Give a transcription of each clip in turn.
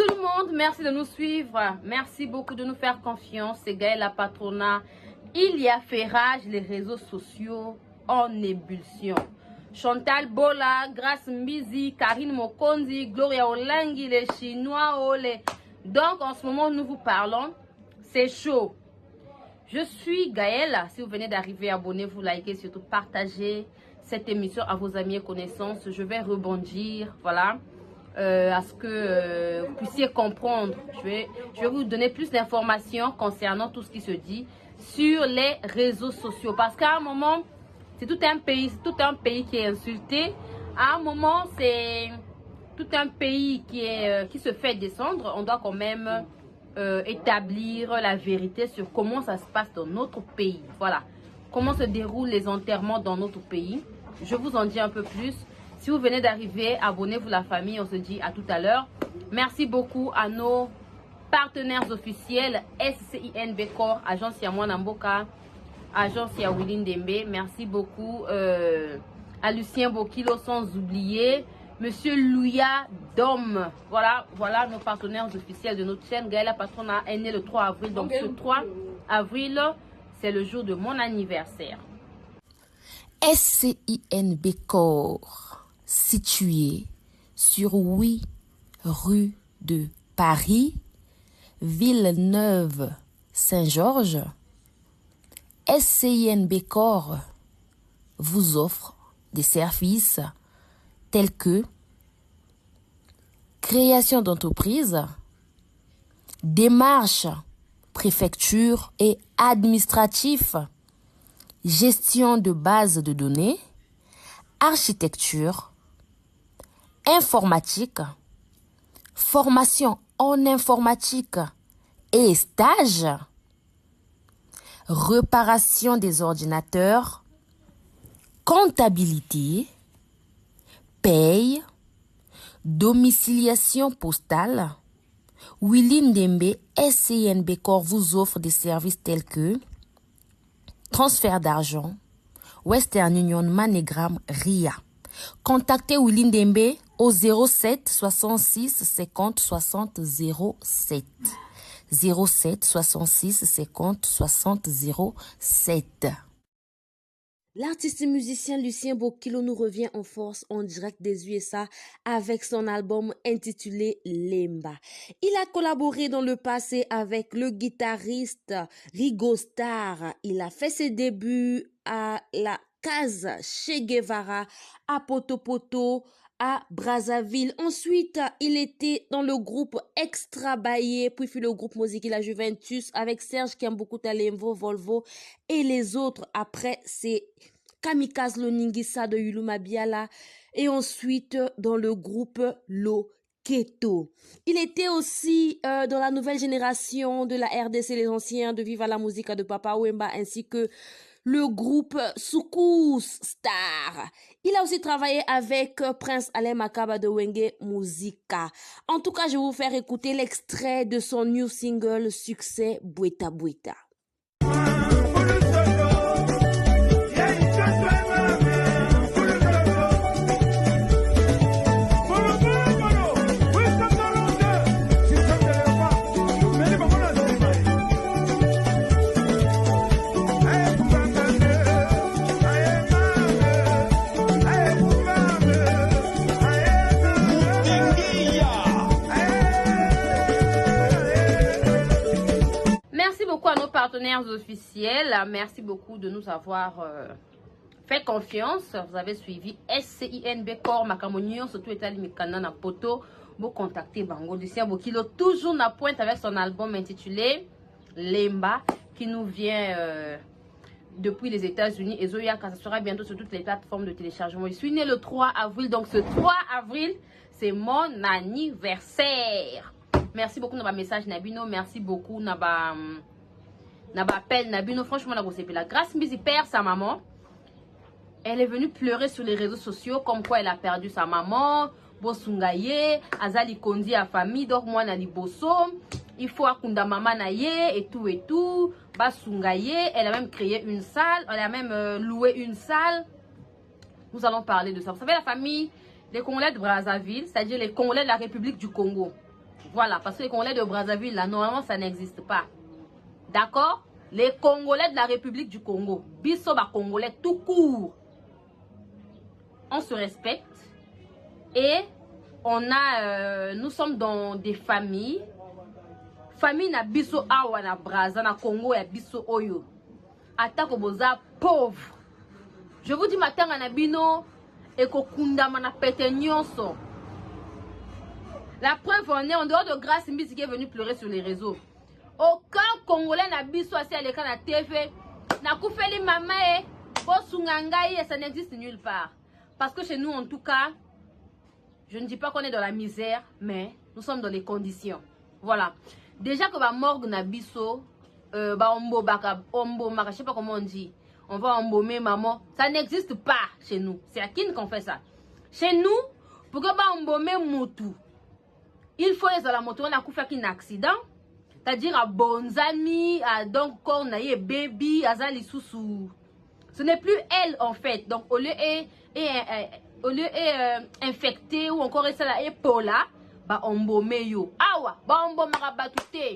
tout le monde, merci de nous suivre. Merci beaucoup de nous faire confiance. C'est Gaëla Patronat. Il y a fait rage les réseaux sociaux en ébullition. Chantal Bola, Grace Mbizi, Karine Mokonzi, Gloria Olangi, les Chinois, Olé. Donc en ce moment nous vous parlons, c'est chaud. Je suis Gaëla. Si vous venez d'arriver, abonnez-vous, likez, surtout partagez cette émission à vos amis et connaissances. Je vais rebondir, voilà, à ce que vous puissiez comprendre. Je vais vous donner plus d'informations concernant tout ce qui se dit sur les réseaux sociaux. Parce qu'à un moment, c'est tout un pays qui est insulté. À un moment, c'est tout un pays qui se fait descendre. On doit quand même établir la vérité sur comment ça se passe dans notre pays. Voilà, comment se déroulent les enterrements dans notre pays. Je vous en dis un peu plus. Si vous venez d'arriver, abonnez-vous la famille. On se dit à tout à l'heure. Merci beaucoup à nos partenaires officiels SCIN Bekor, Agence Yamouana Mboka, Agence Yawilin Dembe. Merci beaucoup à Lucien Bokilo, sans oublier Monsieur Louya Dom. Voilà nos partenaires officiels de notre chaîne. Gaëla Patronat est né le 3 avril. Donc ce 3 avril, c'est le jour de mon anniversaire. SCIN Bekor, situé sur 8 rue de Paris, Villeneuve-Saint-Georges. SCIN Bekor vous offre des services tels que création d'entreprise, démarches, préfecture et administratif, gestion de bases de données, architecture, informatique, formation en informatique et stage, réparation des ordinateurs, comptabilité, paye, domiciliation postale. Willine Dembe, SCIN Bekor vous offre des services tels que transfert d'argent, Western Union, MoneyGram, RIA. Contactez Willine Dembe au 07 66 50 60 07. 07 66 50 60 07. L'artiste et musicien Lucien Bokilo nous revient en force en direct des USA avec son album intitulé Lemba. Il a collaboré dans le passé avec le guitariste Rigo Starr. Il a fait ses débuts à la Casa Che Guevara, à Poto Poto, à Brazzaville. Ensuite, il était dans le groupe Extra Baye, puis fut le groupe Musique La Juventus avec Serge Kiamboukou Talemvo, Volvo et les autres. Après, c'est Kamikaze Loningisa de Yuluma Biala et ensuite dans le groupe Loketo. Il était aussi dans la nouvelle génération de la RDC, les anciens de Viva la Musica de Papa Wemba ainsi que le groupe Soukous Star. Il a aussi travaillé avec Prince Alain Makaba de Wenge Musica. En tout cas, je vais vous faire écouter l'extrait de son new single succès Bweta Bweta. À nos partenaires officiels, merci beaucoup de nous avoir fait confiance. Vous avez suivi SCIN Bekor, Makamonio, surtout Etali Mikana na poto. Vous contactez Bango Lucien Bokilo, toujours na pointe avec son album intitulé Lemba, qui nous vient depuis les États-Unis. Et Zoyaka, ça sera bientôt sur toutes les plateformes de téléchargement. Je suis né le 3 avril, donc ce 3 avril, c'est mon anniversaire. Merci beaucoup de message Nabino, merci beaucoup appel Nabino, franchement la grâce Mbizi perd sa maman. Elle est venue pleurer sur les réseaux sociaux comme quoi elle a perdu sa maman. Bosungaye, Azali Kondi à famille, donc moi na liboso. Il faut akunda maman naye et tout. Basungaye, elle a même créé une salle, elle a même loué une salle. Nous allons parler de ça. Vous savez la famille des Congolais de Brazzaville, c'est-à-dire les Congolais de la République du Congo. Voilà, parce que les Congolais de Brazzaville, là, normalement, ça n'existe pas. D'accord? Les Congolais de la République du Congo, Bissoba Congolais tout court, on se respecte et nous sommes dans des familles. Famille na biso awa na Brazza, na Congo ya biso oyo. Atako boza pauvre. Je vous dis matanga na bino eko kundama na pete nyonso. La preuve en est, en dehors de Grâce Mbisi qui est venu pleurer sur les réseaux. Aucun Congolais n'a biso assis à l'écran à TV. Na koufeli mama e, bosungangai, ça n'existe nulle part. Parce que chez nous, en tout cas, je ne dis pas qu'on est dans la misère, mais nous sommes dans les conditions. Voilà. Déjà que ma morgue na biso, ombo maka, je sais pas comment on dit. On va embaumer maman. Ça n'existe pas chez nous. C'est à qui qu'on fait ça? Chez nous, pour que embaumer moutou, il faut les à la moto, on a fait un accident. C'est-à-dire à bonzami, à donc cornaye baby, à zali sousou. Ce n'est plus elle en fait. Donc au lieu infecté ou encore ça la épola, ba embaume yo. Awa, ba embaume marabatute.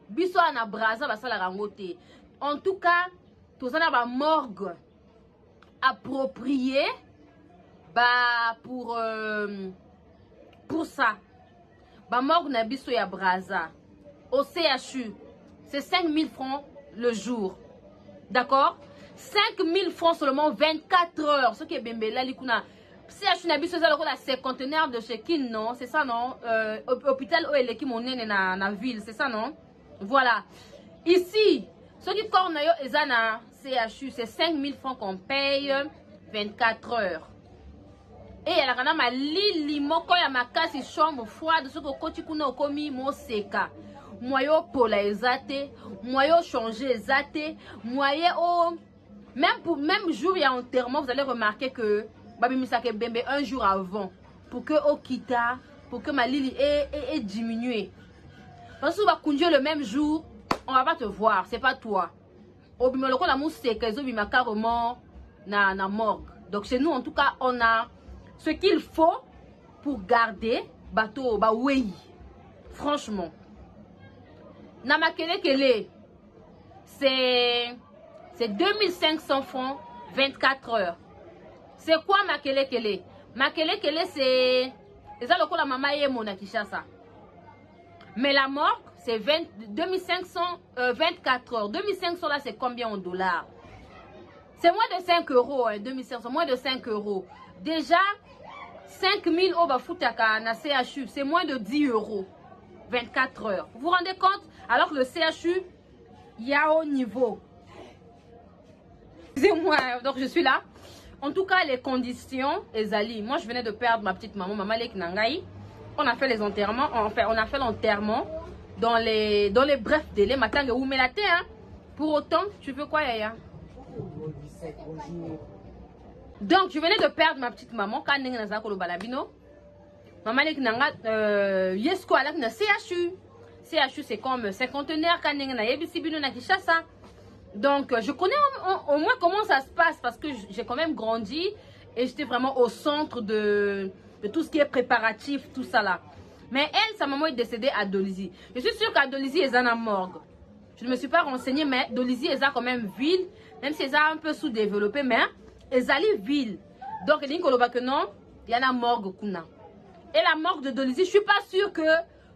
Biso na Brazza ba sala rangote. En tout cas, tout ça na ba morgue approprié ba pour ça. Ba morgue na biso ya Brazza. Au CHU, c'est 5 000 francs le jour. D'accord? 5 000 francs seulement 24 heures. Ce qui est bembela likuna. CHU na biso za la cinquantenaire de Chekin, non? C'est ça, non? Hôpital Oeleki monene na ville, c'est ça, non? Voilà. Ici, ce qui corne yo ezana CHU, c'est 5 000 francs qu'on paye 24 heures. Et il y a ma lili moko ya makasi chambre froide ce que koti kuna okomi mo seka. Moyo pola ezate, moyo changer ezate, moyen au même jour il y a enterrement, vous allez remarquer que babi misake bembe un jour avant pour que okita, pour que ma lili est diminuée. Parce que tu vas conduire le même jour, on va pas te voir, c'est pas toi. Obimoloko la museka ezobima carrément na morgue. Donc chez nous en tout cas, on a ce qu'il faut pour garder bateau ba oui. Franchement. Namakele kele c'est 2500 francs 24 heures. C'est quoi makele kele? Makele kele c'est ça le coup la maman est mon Kinshasa. Mais la morgue c'est 2500 24 heures. 2500 là c'est combien en dollars? C'est moins de 5 euros, hein, 2500, moins de 5 euros. Déjà, 5000 au Bafutaka na CHU, c'est moins de 10 euros. 24 heures. Vous vous rendez compte? Alors que le CHU, il y a au niveau. Excusez-moi, donc je suis là. En tout cas, les conditions, Ezali. Moi, je venais de perdre ma petite maman, Maman Lek Nangaï. On a fait les enterrements, on a fait l'enterrement dans les brefs délais. Matin, où met la terre, hein? Pour autant, tu veux quoi, Yaya? Donc, je venais de perdre ma petite maman. Quand on a le balabino, maman Lek Nanga, Yesko Alak na CHU. CHU, c'est comme cinquantenaire. Quand on a Yebisibino na Kinshasa. Donc, je connais au moins comment ça se passe parce que j'ai quand même grandi et j'étais vraiment au centre de tout ce qui est préparatif, tout ça là. Mais elle, sa maman est décédée à Dolisie. Je suis sûre qu'à Dolisie, elle est en morgue. Je ne me suis pas renseignée, mais Dolisie, elle est quand même ville, même si elle est un peu sous-développée, mais elle est ville. Donc, elle dit que non, il y a la morgue Kuna. Et la morgue de Dolisie, je ne suis pas sûre que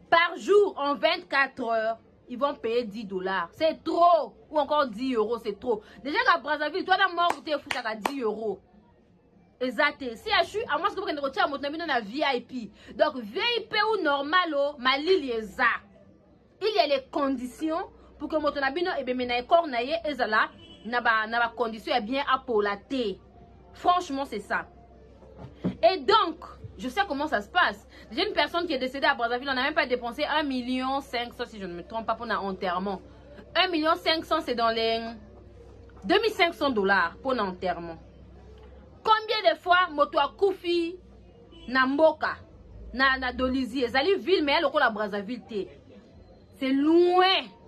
par jour, en 24 heures, ils vont payer 10 dollars. C'est trop. Ou encore 10 euros, c'est trop. Déjà qu'à Brazzaville, toi, la morgue, tu es foutu à 10 euros. Exact. Si je suis, à moi, je vais retirer mon ami dans la VIP. Donc, VIP ou normal, ma lili est ça. Il y a les conditions pour que mon ami et bien mes cornaye et là, n'a condition est bien appolaté. Franchement, c'est ça. Et donc, je sais comment ça se passe. J'ai une personne qui est décédée à Brazzaville, on n'a même pas dépensé 1,5 million, si je ne me trompe pas, pour un enterrement. 1,5 million, c'est dans les 2500 dollars pour un enterrement. Combien de fois moto a koufi na mboka na Dolisie, ezali ville mais elle au la Brazzaville c'est loin,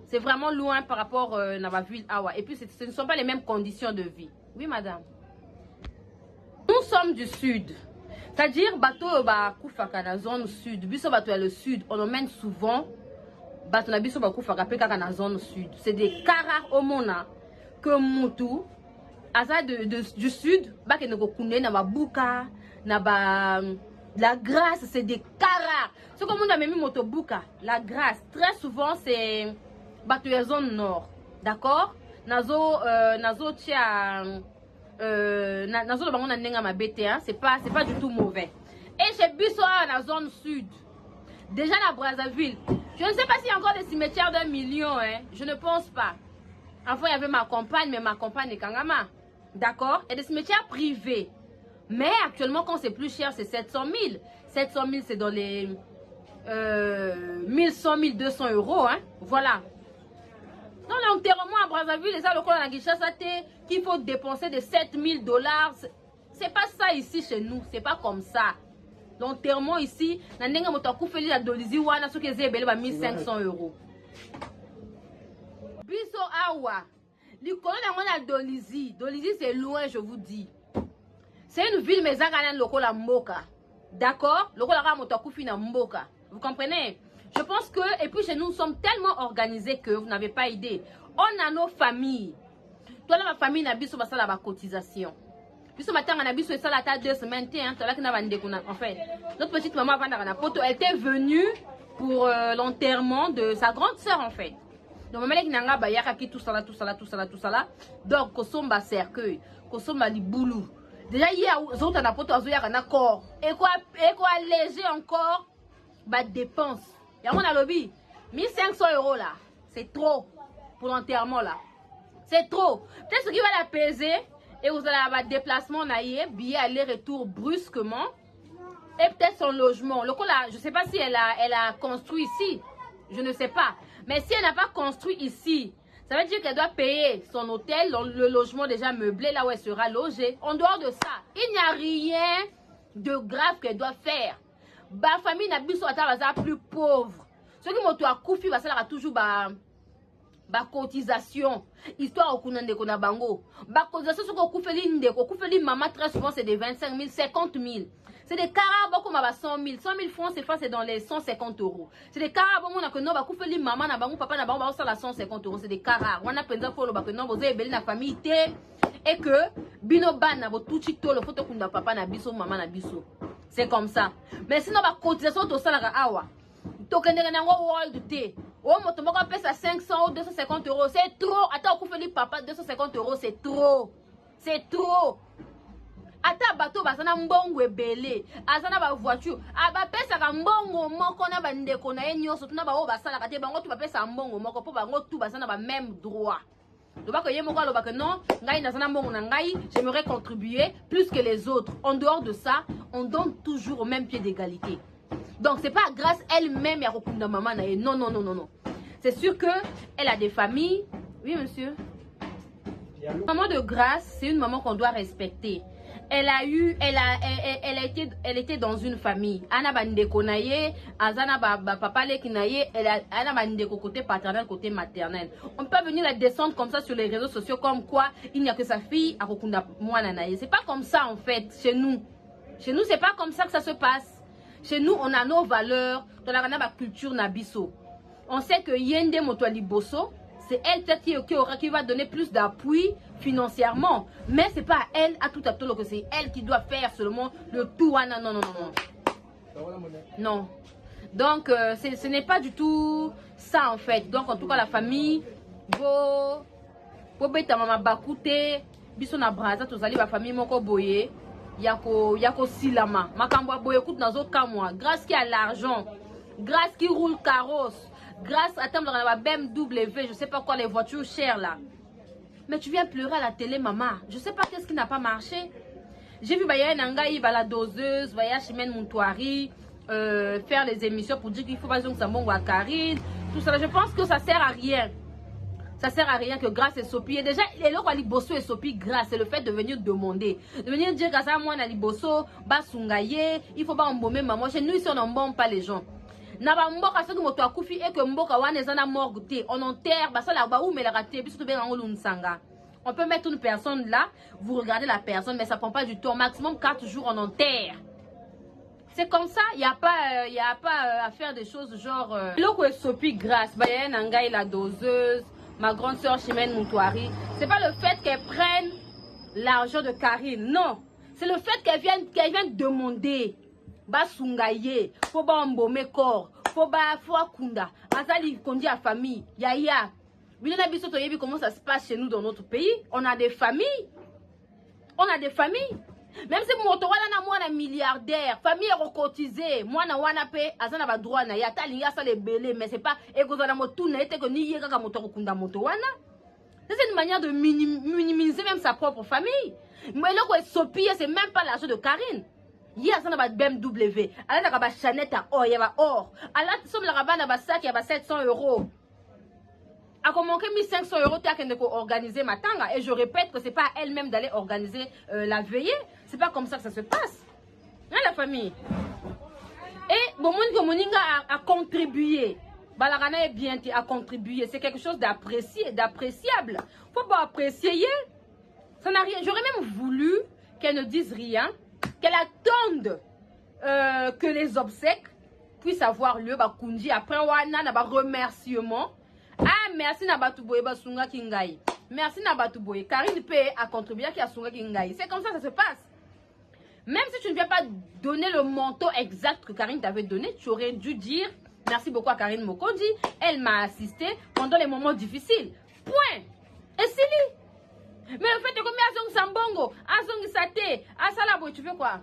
c'est vraiment loin par rapport à la ville Awa. Et puis ce ne sont pas les mêmes conditions de vie. Oui madame. Nous sommes du sud. C'est-à-dire, bateau ba koufaka na zone sud. Biso bateau à le sud, on emmène souvent. Bateau na biso ba koufaka pe kaka na zone sud. C'est des cas rares au monde que Moutou, à ça du sud, ba ke neko koune na ba buka, na ba la Grâce, c'est des cas rares. Ce que monde a même moto buka, la Grâce, très souvent c'est bateau à zone nord. D'accord? Nazo tia nazo le bango na nenga mabete, hein, c'est pas du tout mauvais. Et chez Bisso dans la zone sud, déjà la Brazzaville, je ne sais pas s'il y a encore des cimetières d'1 million, hein, je ne pense pas. Enfin, il y avait ma compagne, mais ma compagne est Kangama, d'accord? Et des cimetières privés, mais actuellement quand c'est plus cher, c'est 700 000. 700 000 c'est dans les 1100 1200 euros, hein, voilà. Dans l'enterrement à Brazzaville, les alcool à Kinshasa, qu'il faut dépenser de 7000 $. C'est pas ça ici chez nous, c'est pas comme ça. L'enterrement ici, na nenga motaku feli la dolizi wana so ke zebele ba 1500 euros. Biso awa, likolo na ngona dolizi c'est loin, je vous dis. C'est une ville mais zangana lokola mboka. D'accord? Lokola ka motaku fina mboka. Vous comprenez? Je pense que, et puis chez nous, nous sommes tellement organisés que vous n'avez pas idée. On a nos familles. Toi, là, ma famille, n'a pas ça la cotisation. Puis ce matin, on a ça la 2 semaines. En fait, notre petite maman, elle était venue pour l'enterrement de sa grande sœur, en fait. Donc, maman, elle a dit tout ça là. Donc, Kosomba cercueil, Kosomba liboulou. Déjà, hier, on a poto, on a un accord. Et quoi léger encore, bah, dépense. Il y a mon lobby, 1500 euros là, c'est trop pour l'enterrement là. C'est trop. Peut-être ce qui va la peser et vous allez avoir un déplacement, billet aller-retour brusquement et peut-être son logement. Le coup là, je ne sais pas si elle a construit ici, je ne sais pas. Mais si elle n'a pas construit ici, ça veut dire qu'elle doit payer son hôtel, le logement déjà meublé là où elle sera logée. En dehors de ça, il n'y a rien de grave qu'elle doit faire. La famille n'a pas plus pauvre. Ceux qui m'ont koufi, ça a toujours ba cotisation. Histoire au kunande kona bango. Ba cotisation, ce qu'on koufeli ndeko, koufeli maman très souvent c'est des 25 000, 50 000. C'est des carabos comme 100 000. 100 000 francs, c'est dans les 150 euros. C'est des carabos, on a que non, ba koufeli maman na bango, papa na bango, ba la 150 euros. C'est des carabos. On a pensé pour le que non, vous avez la famille et que bino ban na bo touchi to le photo kunda papa na biso, maman na biso. C'est comme ça. Mais sinon, la cotisation, tout ça, la awa. Token de world thé. Oh, mon tomo paye ça 500 ou 250 euros. C'est trop. Attends, on fait papa 250 euros. C'est trop. C'est trop. Attends, bateau, basana mbongo belé. Azana ba voiture. Ah, ba pesa ka mbongo moko na ba ndeko na enyo. Surtout na ba o basala kate bango tu ba pesa mbongo moko po bango tu basana ba même droit. Non, j'aimerais contribuer plus que les autres. En dehors de ça, on donne toujours au même pied d'égalité. Donc, c'est pas grâce elle-même à maman. Non, non, non, non, non. C'est sûr qu'elle a des familles. Oui, monsieur. Maman de grâce, c'est une maman qu'on doit respecter. Elle était dans une famille. Ana bandeko naye, azana papa le kinaye, ana bandeko côté paternel, côté maternel. On peut venir la descendre comme ça sur les réseaux sociaux comme quoi il n'y a que sa fille à Rokunda Mwana naye. C'est pas comme ça en fait chez nous. Chez nous, c'est pas comme ça que ça se passe. Chez nous, on a nos valeurs dans la culture nabiso. On sait que Yende Motwali Bosso, c'est elle peut-être qui va donner plus d'appui financièrement. Mais c'est pas elle à tout que c'est elle qui doit faire seulement le tout. Non, non, non, non. Non. Donc, ce n'est pas du tout ça en fait. Donc, en tout cas, la famille, beta mama bakute, biso na braza, tozali ba famille moko boye, yako silama. Makambo boye kout nazo kamwa. Grâce qui a l'argent, grâce qui roule carrosse. Grâce à temps dans la BMW, je sais pas quoi, les voitures chères là. Mais tu viens pleurer à la télé, maman. Je sais pas qu'est-ce qui n'a pas marché. J'ai vu Baya Nangaï, la doseuse, Baya Chimène Montouari, faire les émissions pour dire qu'il faut pas que ça monte à Karine. Tout ça, je pense que ça sert à rien. Ça sert à rien que grâce et Sopi. Et déjà, les gens qui bosso et Sopi, grâce, c'est le fait de venir demander. De venir dire grâce à moi, on a libosso, basungaye, il faut pas embaumer maman. Chez nous, ici, on n'embaume pas les gens. Naba mboka soki moto akufi et que mboka wana ezana morgue te on enterre basala ba ou mais la raté biso to benga ngolu nsanga. On peut mettre une personne là, vous regardez la personne mais ça prend pas du temps, maximum 4 jours on enterre. C'est comme ça, il n'y a pas à faire des choses genre... Loko est sopi grâce, Bayen Nangaï la doseuse, ma grande soeur Chimène Moutouari. C'est pas le fait qu'elle prenne l'argent de Karine, non. C'est le fait qu'elle vienne demander. Ba sungaye, faut ba embaumer corps, faut ba kunda. Azali kondi à famille, yaya. Bilena biso to yebi comment ça se passe chez nous dans notre pays. On a des familles. On a des familles. Même si moto wana na mwana milliardaire, famille est recotisée, mwana wana pe azana ba droit na yata linga ça les belé, mais c'est pas ekozana motu na ete ko ni yeka ka moto kunda moto wana. C'est une manière de minimiser même sa propre famille. Mais là quoi sopi, c'est même pas l'argent de Karine. Hier ça na ba BMW, ala na ba Chanette à or, il y a or. Ala somme la rabana ba sac, il y a 700 €. A comment que 1500 € t'as qu'elle organiser ma tanga, et je répète que c'est pas à elle-même d'aller organiser la veillée. C'est pas comme ça que ça se passe. Hein, la famille. Et bon monde moninga a contribué. Balarana est bien à contribuer. C'est quelque chose d'appréciable. Faut pas apprécier. Ça n'a rien. J'aurais même voulu qu'elle ne dise rien, qu'elle attende que les obsèques puissent avoir lieu. Bah kundi après wana na ba remerciement. Ah, merci Nabatuboye Basunga Kingai. Merci Nabatuboye. Karine P a contribué à Sunga Kingai. C'est comme ça que ça se passe. Même si tu ne viens pas donner le montant exact que Karine t'avait donné, tu aurais dû dire merci beaucoup à Karine Mokondi. Elle m'a assisté pendant les moments difficiles. Point. Et c'est lui. Mais le fait que Azong Sambongo, Azong Sate, Asalabo, tu veux quoi?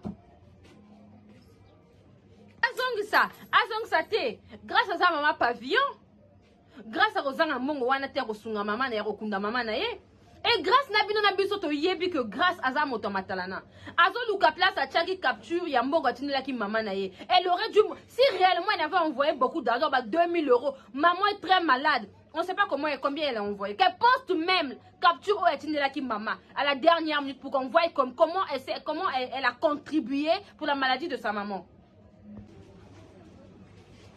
Azong Sate, grâce à sa maman pavillon. Grâce à Rosana Mongo wana te kosunga mama na yokunda mama na ye. Et grâce na bino na biso to yebi que grâce à za moto matalana. Azo luka place à Tchaki capture ya mbongo tinela ki mama na ye. Elle aurait dû, si réellement elle avait envoyé beaucoup d'argent, bah 2000 €. Maman est très malade. On ne sait pas comment et combien elle a envoyé. Qu'elle poste même capture au tinela ki mama à la dernière minute pour qu'on voie comment elle a contribué pour la maladie de sa maman.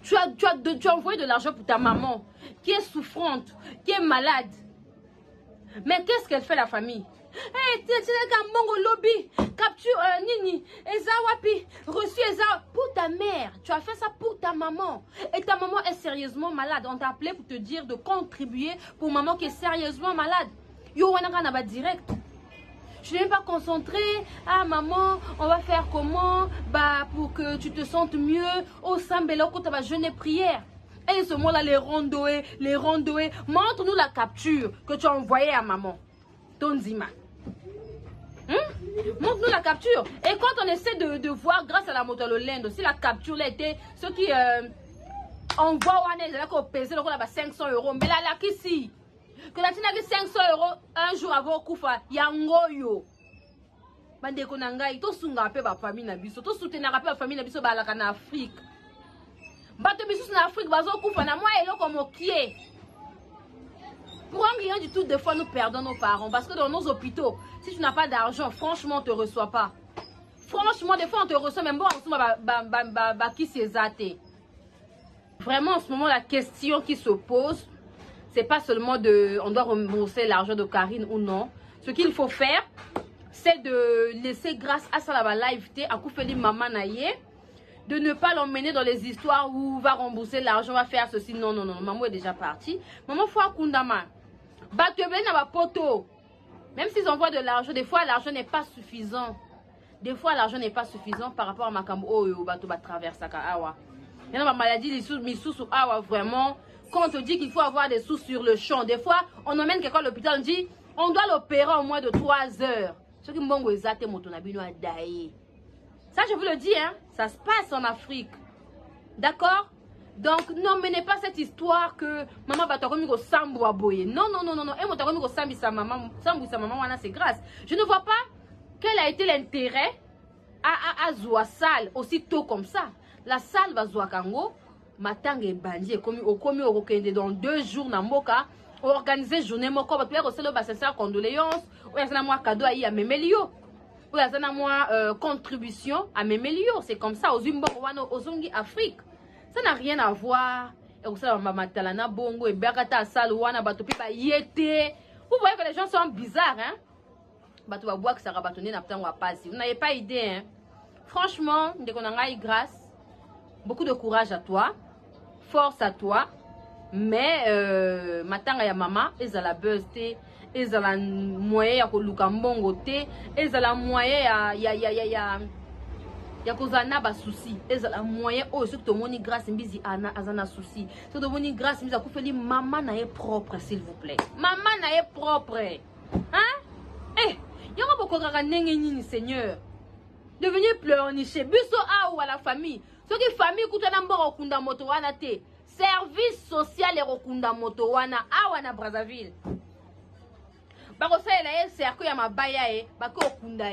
Tu as envoyé de l'argent pour ta maman qui est souffrante, qui est malade. Mais qu'est-ce qu'elle fait la famille? Hey, lobby, capture Nini, Eza Wapi, reçu Eza pour ta mère. Tu as fait ça pour ta maman. Et ta maman est sérieusement malade. On t'a appelé pour te dire de contribuer pour maman qui est sérieusement malade. Yo wana na ba direct. Je n'ai pas concentré. Ah maman, on va faire comment? Bah pour que tu te sentes mieux. Au Sambelo, quand tu vas jeûner prière. Et ce moment-là, les rondoés. Montre-nous la capture que tu as envoyée à maman. Tonzima. Montre-nous la capture. Et quand on essaie de voir, grâce à la moto le lend, si la capture là était ceux qui envoient au PC, là 500 €. Mais là, ici. Que la tina 500 € un jour avant Koufa, yangoyo. Bande konangai, to sunga pe ba famille na biso, to soutenir pe ba famille na biso ba la kana Afrique. Bato biso na Afrique bazo Koufa na moi eloko mokie. Pour rien du tout, des fois nous perdons nos parents parce que dans nos hôpitaux, si tu n'as pas d'argent, franchement on te reçoit pas. Franchement des fois on te reçoit même bon en qui c'est zaté. Vraiment en ce moment la question qui se pose, c'est pas seulement on doit rembourser l'argent de Karine ou non. Ce qu'il faut faire, c'est de laisser grâce à ça la live à Koufeli Maman Naye, de ne pas l'emmener dans les histoires où va rembourser l'argent, va faire ceci. Non, maman est déjà partie. Maman faut Kundama. Même s'ils envoient de l'argent, des fois l'argent n'est pas suffisant. Des fois l'argent n'est pas suffisant par rapport à Makambo ou Bato traverse Awa. Il y a ma maladie, les sous Awa vraiment. Quand on te dit qu'il faut avoir des sous sur le champ, des fois, on emmène quelqu'un à l'hôpital, on dit, on doit l'opérer en moins de 3 heures. Ça, je vous le dis, hein, ça se passe en Afrique. D'accord? Donc, n'emmenez pas cette histoire que maman va t'avoir mis au sambo à boyer. Non. Et moi, t'avoir mis au sambi sa maman, c'est grâce. Je ne vois pas quel a été l'intérêt à Zoua Salle aussitôt comme ça. La salle va Zoua Kango. Matang et Bandi, dans 2 jours, Namboka, organiser journée moko, parce que c'est le bassin condoléances, ou y a cadeau à Memelio, ou y a contribution à Memelio, c'est comme ça, aux Zimbabwe, aux Zongi Afrique. Ça n'a rien à voir. Et vous savez, Matalana Bongo et Bergata Salouana, Batopi, Yete. Vous voyez que les gens sont bizarres, hein? Batou va boire que ça rabatonner n'a pas passer. Vous n'avez pas idée, hein? Franchement, grâce, beaucoup de courage à toi, force à toi. Mais matanga ya mama ezala buzz te, ezala moyen ya koluka mbongo te, ezala moyen ya kozana ba souci, ezala moyen oh ce que to moni grâce mbizi ana azana souci, ce que to moni grâce mbizi akufeli maman na ye propre s'il vous plaît. Maman na ye propre. Hein? Eh, yoko bokokaka ndenge nini Seigneur? Devenir pleurnicher biso a ou à la famille. Ce qui famille kutana mboko kunda moto wana te. Service social et rokunda moto wana awa na Brazzaville. Bako sa ela cercle ya mabaya bako okunda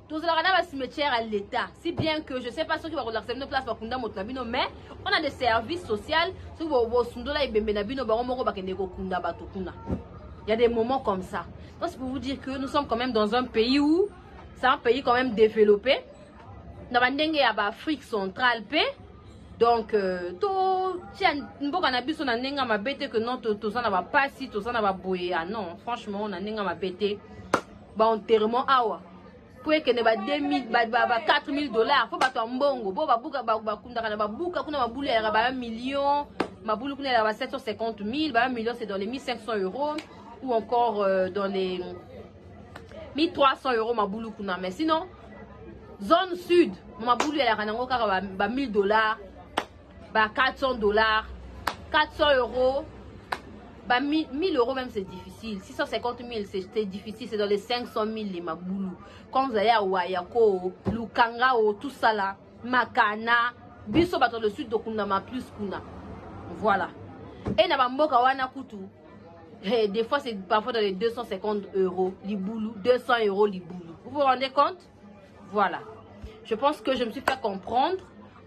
tous les ba cimetière à l'état. Si bien que je sais pas ceux qui vont l'accepter nos places bakunda moto bino, mais on a des services sociaux ceux qui vont sundola ibembe na bino bango moko bakende kokunda bato kuna. Il y a des moments comme ça. Donc c'est pour vous dire que nous sommes quand même dans un pays où c'est un pays quand même développé. Na bandenge ya ba Afrique centrale pe. Donc, tout mboka na biso na nenga mabete que non tout ça na va pas si tout ça na va boyer. Ah non, franchement on a nenga mabete ba enterrement awa. Pour que ne ba 2000 ba $4000 faut ba to mbongo bo ba buka ba kunda kana ba buka kuna ba bulu ya ba 1 million, ma bulu kuna ya ba 750 000, ba 1 million c'est dans les 1500 € ou encore dans les 1300 € ma bulu kuna. Mais sinon zone sud ma bulu ya kanango kaka ba $1000, bah $400, 400 €, bah 1000 € même c'est difficile, 650 000 c'est difficile, c'est dans les 500 000 les maboulou. Quand vous allez à Wayako, Lukanga, tout ça là, Makana, biso bato le sud de Kunama plus Kuna. Voilà. Et na bamboka wana kutu. Des fois c'est parfois dans les 250 €, liboulou, 200 € liboulou. Vous vous rendez compte? Voilà. Je pense que je me suis fait comprendre.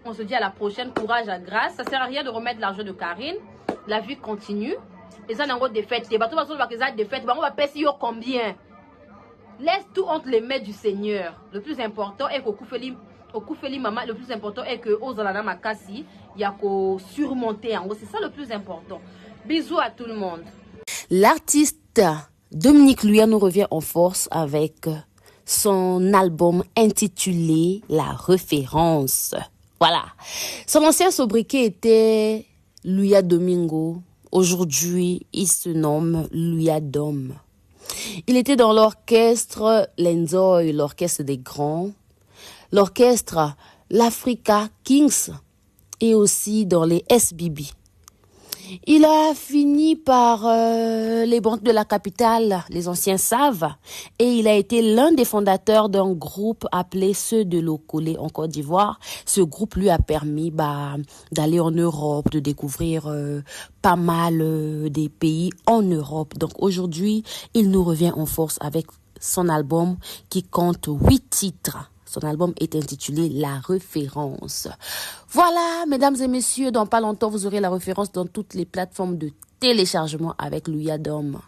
On se dit à la prochaine, courage à grâce. Ça sert à rien de remettre l'argent de Karine. La vie continue. Et ça, on a des fêtes. Les bateaux des fêtes. On va payer combien? Laisse tout entre les mains du Seigneur. Le plus important est qu'au Koufeli maman, le plus important est que Ozalana Makasi, il y a qu'au surmonter. C'est ça le plus important. Bisous à tout le monde. L'artiste Dominique Luya nous revient en force avec son album intitulé La Référence. Voilà. Son ancien sobriquet était Luya Domingo. Aujourd'hui, il se nomme Luya Dom. Il était dans l'orchestre Lenzoy, l'orchestre des grands, l'orchestre l'Africa Kings et aussi dans les SBB. Il a fini par les banques de la capitale, les anciens savent, et il a été l'un des fondateurs d'un groupe appelé Ceux de Lokole en Côte d'Ivoire. Ce groupe lui a permis d'aller en Europe, de découvrir pas mal des pays en Europe. Donc aujourd'hui, il nous revient en force avec son album qui compte 8 titres. Son album est intitulé La Référence. Voilà, mesdames et messieurs, dans pas longtemps, vous aurez La Référence dans toutes les plateformes de téléchargement avec Luya Dom.